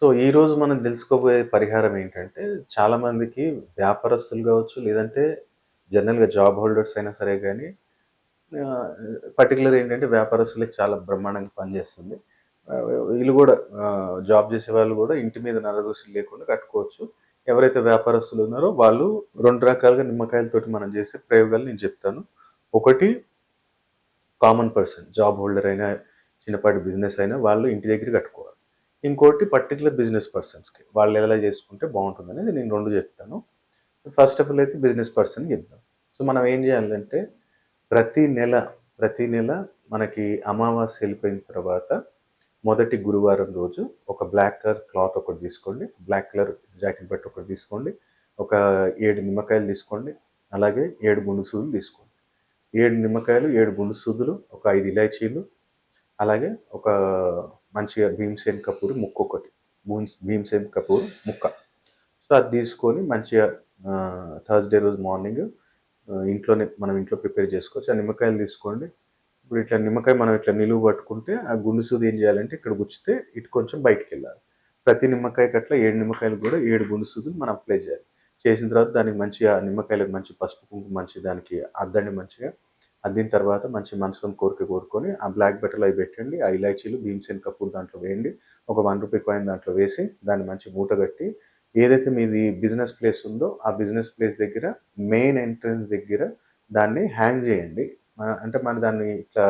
So, ఈరోజు మనం తెలుసుకోబోయే పరిహారం ఏంటంటే, చాలామందికి వ్యాపారస్తులు గావచ్చు, లేదంటే జనరల్‌గా జాబ్ హోల్డర్స్ అయినా సరే గానీ, ఆహ్, పర్టిక్యులర్ ఏంటంటే వ్యాపారస్తులకి చాలా బ్రహ్మాండంగా పనిచేస్తుంది. ఆహ్, వీళ్ళు గూడా జాబ్ చేసేవాళ్ళు గూడా ఇంటి మీద నరదృష్టి లేకుండా కట్టుకోవచ్చు. ఎవరైతే వ్యాపారస్తులు ఉన్నారో వాళ్ళు 2 రకాలుగా నిమ్మకాయలతోటి మనం చేసే ప్రయోగాలు నేను చెప్తాను. ఒకటి కామన్ పర్సన్ జాబ్ హోల్డర్ అయినా, చిన్నపాటి బిజినెస్ అయినా వాళ్ళు ఇంటి దగ్గర కట్టుకోవాలి. ఇంకోటి పర్టిక్యులర్ బిజినెస్ పర్సన్స్‌కి. వాళ్ళు ఎలా చేసుకుంటే బావుంటుందనేది నేను 2 చెప్తాను. ఫస్ట్ ఆఫ్ ఆల్ అయితే బిజినెస్ పర్సన్‌కి చెప్దాం. సో, మనం ఏం చేయాలంటే ప్రతి నెల, ప్రతి నెల మనకి అమావాస్య ఎళ్ళిపోయిన తర్వాత మొదటి గురువారం రోజు ఒక బ్లాక్ కలర్ క్లాత్ ఒకటి తీసుకోండి. బ్లాక్ కలర్ జాకెట్ బట్ట ఒకటి తీసుకోండి. ఒక 7 నిమ్మకాయలు తీసుకోండి. అలాగే 7 గుండు సూదులు తీసుకోండి. 7 నిమ్మకాయలు, 7 గుండు సూదులు, ఒక 5 ఇలాచీలు, అలాగే ఒక మంచిగా భీమసేన్ కపూరి ముక్కొకటి. భీమసేన్ కపూర్ ముక్క. సో, అది తీసుకొని మంచిగా థర్స్‌డే రోజు మార్నింగ్ ఇంట్లోనే మనం ఇంట్లో ప్రిపేర్ చేసుకోవచ్చు. ఆ నిమ్మకాయలు తీసుకోండి. ఇప్పుడు ఇట్లా నిమ్మకాయ మనం ఇట్లా నిలువు పట్టుకుంటే, ఆ గుండు సూది ఏం చేయాలంటే ఇక్కడ గుచ్చితే ఇటు కొంచెం బయటికెళ్ళాలి. ప్రతి నిమ్మకాయకి అట్లా 7 నిమ్మకాయలకు కూడా 7 గుండు సూదులు మనం అప్లై చేయాలి. చేసిన తర్వాత దానికి మంచిగా నిమ్మకాయలకు మంచి పసుపు, కుంకుమ మంచి దానికి అద్దండి మంచిగా. అద్దిన తర్వాత మంచి మనసులోని కోరిక కోరుకొని, ఆ బ్లాక్ బట్టలు అవి పెట్టండి. ఆ ఇలాచీలు, భీమసేన్ కపూర్ దాంట్లో వేయండి. ఒక రూ. 1 కాయిన్ దాంట్లో వేసి, దాన్ని మంచి మూట కట్టి, ఏదైతే మీది బిజినెస్ ప్లేస్ ఉందో, ఆ బిజినెస్ ప్లేస్ దగ్గర మెయిన్ ఎంట్రన్స్ దగ్గర దాన్ని హ్యాంగ్ చేయండి. అంటే మన దాన్ని ఇట్లా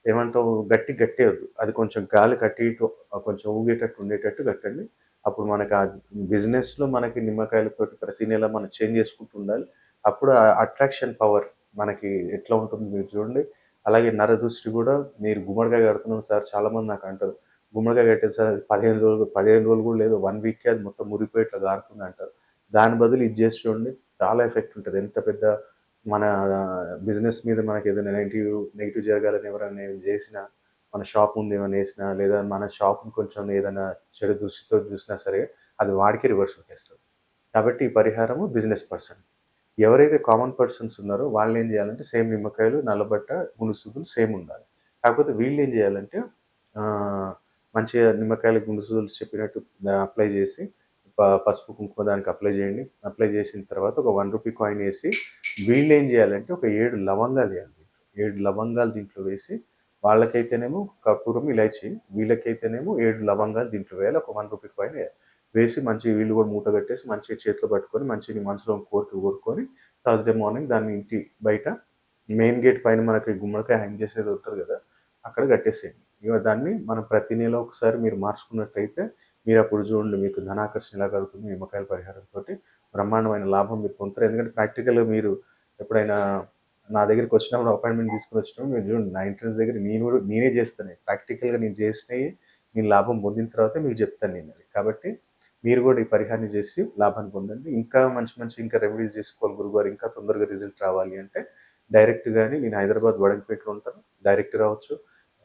ఏమంటావు గట్టేయొద్దు. అది కొంచెం గాలికి అటు ఇటు కొంచెం ఊగేటట్టు ఉండేటట్టు కట్టండి. అప్పుడు మనకు ఆ బిజినెస్‌లో మనకి నిమ్మకాయలతోటి ప్రతి నెల మనం చేంజ్ చేసుకుంటూ ఉండాలి. అప్పుడు ఆ అట్రాక్షన్ పవర్ మనకి ఎట్లా ఉంటుంది మీరు చూడండి. అలాగే నరదృష్టి గూడా మీరు గుమ్మడికాయ కడుతున్నాం సార్ చాలామంది నాకు అంటారు. గుమ్మడికాయ కట్టాను సార్ 15 రోజులు గూడా లేదు. 1 వీక్‌కే అది మొత్తం మురిగిపోయి ఇట్లా గారుతుంది అంటారు. దాని బదులు ఇది చేసి చూడండి. చాలా ఎఫెక్ట్ ఉంటది. ఎంత పెద్ద మన బిజినెస్ మీద మనకేదైనా నెగెటివ్ జరగాలని ఎవరైనా ఏం జేసినా, మన షాప్ ముందు ఏమైనా ఏసినా, లేదా మన షాప్‌ని కొంచెం ఏదైనా చెడు దృష్టితో చూసినా సరే, అది వాడికే రివర్స్ కొట్టేస్తది. కాబట్టి ఈ పరిహారము బిజినెస్ పర్సన్. ఎవరైతే కామన్ పర్సన్స్ ఉన్నారో వాళ్ళేం జేయాలంటే సేమ్ నిమ్మకాయలు, నల్లబట్ట, గునుసుదులు సేమ్ ఉండాలి. కాకపోతే వీళ్ళేం జేయాలంటే ఆహ్, మంచిగా నిమ్మకాయలు, గునుసుదులు చెప్పినట్టు అప్లై జేసి పసుపు, కుంకుమ దానికి అప్లై జేయండి. అప్లై జేసిన తర్వాత ఒక రూ. 1 కాయిన్ ఏసి వీళ్ళేం జేయాలంటే ఒక 7 లవంగాలేయాలి దీంట్లో. 7 లవంగాలు దీంట్లో వేసి వాళ్ళకైతేనేమో కర్పూరం, ఇలాచి వీళ్ళకైతేనేమో 7 లవంగాలు దీంట్లో వేయాలి. ఒక రూ. 1 కాయిన్ ఏయాలి. వేసి మంచిగా వీళ్ళు కూడా మూట కట్టేసి మంచిగా చేతిలో పట్టుకొని మంచిగా నీ మనసులో కోరిక కోరుకొని థర్స్‌డే మార్నింగ్ దాన్ని ఇంటి బయట మెయిన్ గేట్ పైన మనకి గుమ్మడికాయ హ్యాంగ్ చేసేది ఉంటది కదా! అక్కడ కట్టేసేయండి. ఇగ దాన్ని మనం ప్రతి నెల ఒకసారి మీరు మార్చుకున్నట్టయితే మీరప్పుడు చూడండి మీకు ధనాకర్షణ ఎలా కలుగుతుంది నిమ్మకాయల పరిహారంతోటి బ్రహ్మాండమైన లాభం మీరు పొందుతారు. ఎందుకంటే ప్రాక్టికల్‌గా మీరు ఎప్పుడైనా నా దగ్గరికి వచ్చినప్పుడు అపాయింట్‌మెంట్ తీసుకొని వచ్చినప్పుడు మీరు చూడండి నా ఎంట్రన్స్ దగ్గర నేనే చేస్తాను. ప్రాక్టికల్‌గా నేను చేసినయి నేను లాభం పొందిన తర్వాతే మీకు చెప్తాను నేనది. కాబట్టి మీరు గూడా ఈ పరిహారం చేసి లాభాన్ని పొందండి. ఇంకా మంచి మంచి ఇంకా రెమెడీస్ చేసుకోవాలి గురువుగారు ఇంకా తొందరగా రిజల్ట్ రావాలి అంటే డైరెక్ట్ గాని నేను హైదరాబాద్ వడంపేటలో ఉంటాను. డైరెక్ట్ రావచ్చు.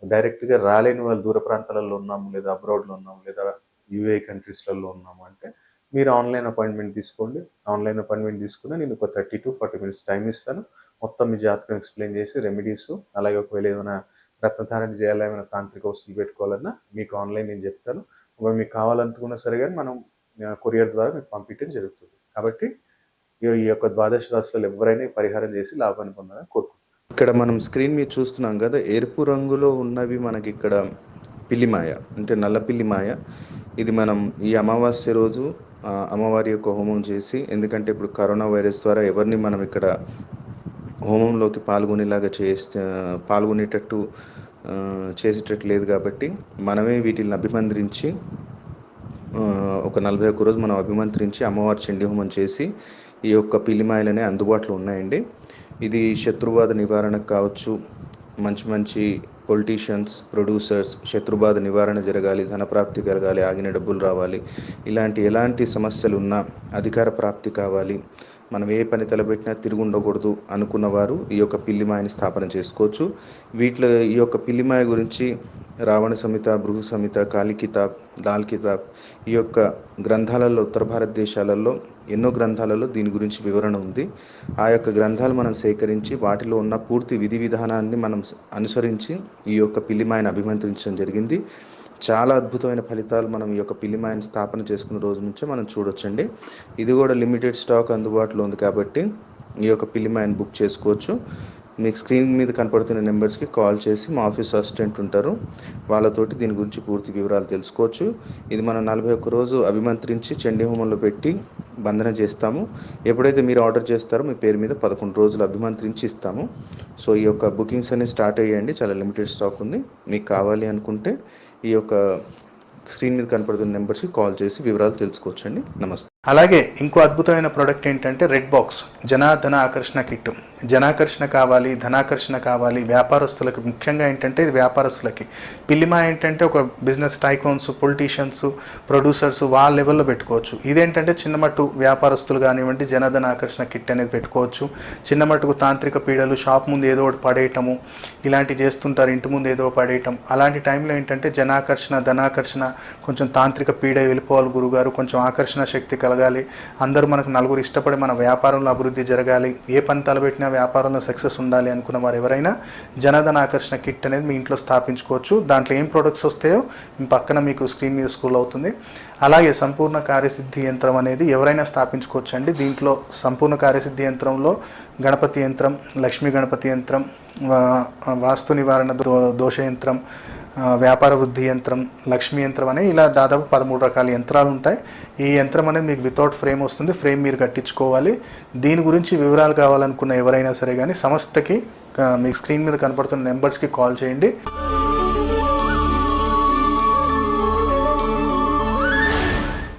డైరెక్ట్‌గా రాలేని వాళ్ళు దూర ప్రాంతాలలో ఉన్నాము, లేదా అబ్రాడ్‌లో ఉన్నాము, లేదా యూఏఈ కంట్రీస్‌లలో ఉన్నాము అంటే మీరు ఆన్‌లైన్ అపాయింట్‌మెంట్ తీసుకోండి. ఆన్‌లైన్ అపాయింట్‌మెంట్ తీసుకున్న నేను ఒక 30-40 మినిట్స్ టైమ్ ఇస్తాను. మొత్తం మీ జాతకం ఎక్స్‌ప్లెయిన్ చేసి రెమెడీసు అలాగే ఒకవేళ ఏమైనా రత్నధారణ చేయాలా, ఏమైనా తాంత్రిక వస్తువులు పెట్టుకోవాలన్నా మీకు ఆన్‌లైన్ నేను చెప్తాను. ఒకవేళ మీకు కావాలనుకున్నా సరే గాని మనం కొరియర్ ద్వారా మీకు పంపించడం జరుగుతుంది. కాబట్టి ఈ యొక్క ద్వాదశ రాశులలో ఎవ్వరైనా ఈ పరిహారం చేసి లాభాన్ని పొందాలని కోరుకుంటున్నాను. ఇక్కడ మనం స్క్రీన్ మీద చూస్తున్నాం కదా! ఎరుపు రంగులో ఉన్నవి మనకిక్కడ పిల్లిమాయ అంటే నల్ల పిల్లిమాయ. ఇది మనం ఈ అమావాస్య రోజు అమ్మవారి యొక్క హోమం చేసి ఎందుకంటే ఇప్పుడు కరోనా వైరస్ ద్వారా ఎవరిని మనం ఇక్కడ హోమంలోకి పాల్గొనేటట్టు చేసేటట్టు లేదు కాబట్టి మనమే వీటిని అభిమంత్రించి ఒక 41 రోజు మనం అభిమంత్రించి అమ్మవారి చండీ హోమం చేసి ఈ యొక్క పిల్లిమాయలనే అందుబాటులో ఉన్నాయండి. ఇది శత్రుబాధ నివారణకు కావచ్చు, మంచి మంచి పొలిటీషియన్స్, ప్రొడ్యూసర్స్ శత్రుబాధ నివారణ జరగాలి, ధనప్రాప్తి కలగాలి, ఆగిన డబ్బులు రావాలి, ఎలాంటి సమస్యలు ఉన్నా అధికార ప్రాప్తి కావాలి, మనం ఏ పని తలపెట్టినా తిరిగి ఉండకూడదు అనుకున్నవారు ఈ యొక్క పిల్లిమాయని స్థాపన చేసుకోవచ్చు. వీటిలో ఈ యొక్క పిల్లిమాయ గురించి రావణ సంహిత, భృగు సంహిత, కాళీ కితాబ్, దాల్ కితాబ్ ఈ యొక్క గ్రంథాలలో ఉత్తర భారతదేశాలలో ఎన్నో గ్రంథాలలో దీని గురించి వివరణ ఉంది. ఆ యొక్క గ్రంథాలు మనం సేకరించి వాటిలో ఉన్న పూర్తి విధి విధానాన్ని మనం అనుసరించి ఈ యొక్క పిల్లిమాయను అభిమంత్రించడం జరిగింది. చాలా అద్భుతమైన ఫలితాలు మనం ఈ యొక్క పిల్లిమాయని స్థాపన చేసుకున్న రోజు నుంచే మనం చూడొచ్చండి. ఇది కూడా లిమిటెడ్ స్టాక్ అందుబాటులో ఉంది కాబట్టి ఈ యొక్క పిల్లిమాయని బుక్ చేసుకోవచ్చు. మీకు స్క్రీన్ మీద కనపడుతున్న నెంబర్స్కి కాల్ చేసి మా ఆఫీస్ అసిస్టెంట్ ఉంటారు, వాళ్ళతోటి దీని గురించి పూర్తి వివరాలు తెలుసుకోవచ్చు. ఇది మనం 41 రోజు అభిమంత్రించి చండీ హోమంలో పెట్టి బంధన చేస్తాము. ఎప్పుడైతే మీరు ఆర్డర్ చేస్తారో మీ పేరు మీద 11 రోజులు అభిమంత్రించి ఇస్తాము. సో ఈ యొక్క బుకింగ్స్ అనేవి స్టార్ట్ అయ్యాయండి. చాలా లిమిటెడ్ స్టాక్ ఉంది. మీకు కావాలి అనుకుంటే ఈ యొక్క స్క్రీన్ మీద కనపడుతున్న నెంబర్స్కి కాల్ చేసి వివరాలు తెలుసుకోవచ్చండి. నమస్తే. అలాగే ఇంకో అద్భుతమైన ప్రోడక్ట్ ఏంటంటే రెడ్ బాక్స్ ధన ఆకర్షణ కిట్. జనాకర్షణ కావాలి, ధనాకర్షణ కావాలి వ్యాపారస్తులకు, ముఖ్యంగా ఏంటంటే ఇది వ్యాపారస్తులకి. పిల్లిమా ఏంటంటే ఒక బిజినెస్ టైకోన్స్, పొలిటీషియన్స్, ప్రొడ్యూసర్స్ వాళ్ళ లెవెల్లో పెట్టుకోవచ్చు. ఇదేంటంటే చిన్నమట్టు వ్యాపారస్తులు కానివ్వండి జనధన ఆకర్షణ కిట్ అనేది పెట్టుకోవచ్చు. చిన్నమట్టుకు తాంత్రిక పీడలు, షాప్ ముందు ఏదో ఒకటి పడేయటము ఇలాంటివి చేస్తుంటారు, ఇంటి ముందు ఏదో పడేయటం. అలాంటి టైంలో ఏంటంటే జనాకర్షణ, ధనాకర్షణ, కొంచెం తాంత్రిక పీడ వెళ్ళిపోవాలి గురుగారు, కొంచెం ఆకర్షణ శక్తి కలగాలి, అందరూ మనకు నలుగురు ఇష్టపడి మన వ్యాపారంలో అభివృద్ధి జరగాలి, ఏ పని తలబెట్టినా వ్యాపారంలో సక్సెస్ ఉండాలి అనుకున్న వారు ఎవరైనా జనధన ఆకర్షణ కిట్ అనేది మీ ఇంట్లో స్థాపించుకోవచ్చు. దాంట్లో ఏం ప్రొడక్ట్స్ వస్తాయో మీ పక్కన మీకు స్క్రీన్ మీద స్క్రోల్ అవుతుంది. అలాగే సంపూర్ణ కార్యసిద్ధి యంత్రం అనేది ఎవరైనా స్థాపించుకోవచ్చు అండి. దీంట్లో సంపూర్ణ కార్యసిద్ధి యంత్రంలో గణపతి యంత్రం, లక్ష్మీ గణపతి యంత్రం, వాస్తు నివారణ దోష యంత్రం, వ్యాపార వృద్ధి యంత్రం, లక్ష్మీ యంత్రం అని ఇలా దాదాపు 13 రకాల యంత్రాలు ఉంటాయి. ఈ యంత్రం అనేది మీకు వితౌట్ ఫ్రేమ్ వస్తుంది, ఫ్రేమ్ మీరు కట్టించుకోవాలి. దీని గురించి వివరాలు కావాలనుకున్న ఎవరైనా సరే కానీ సంస్థకి మీకు స్క్రీన్ మీద కనపడుతున్న నెంబర్స్కి కాల్ చేయండి.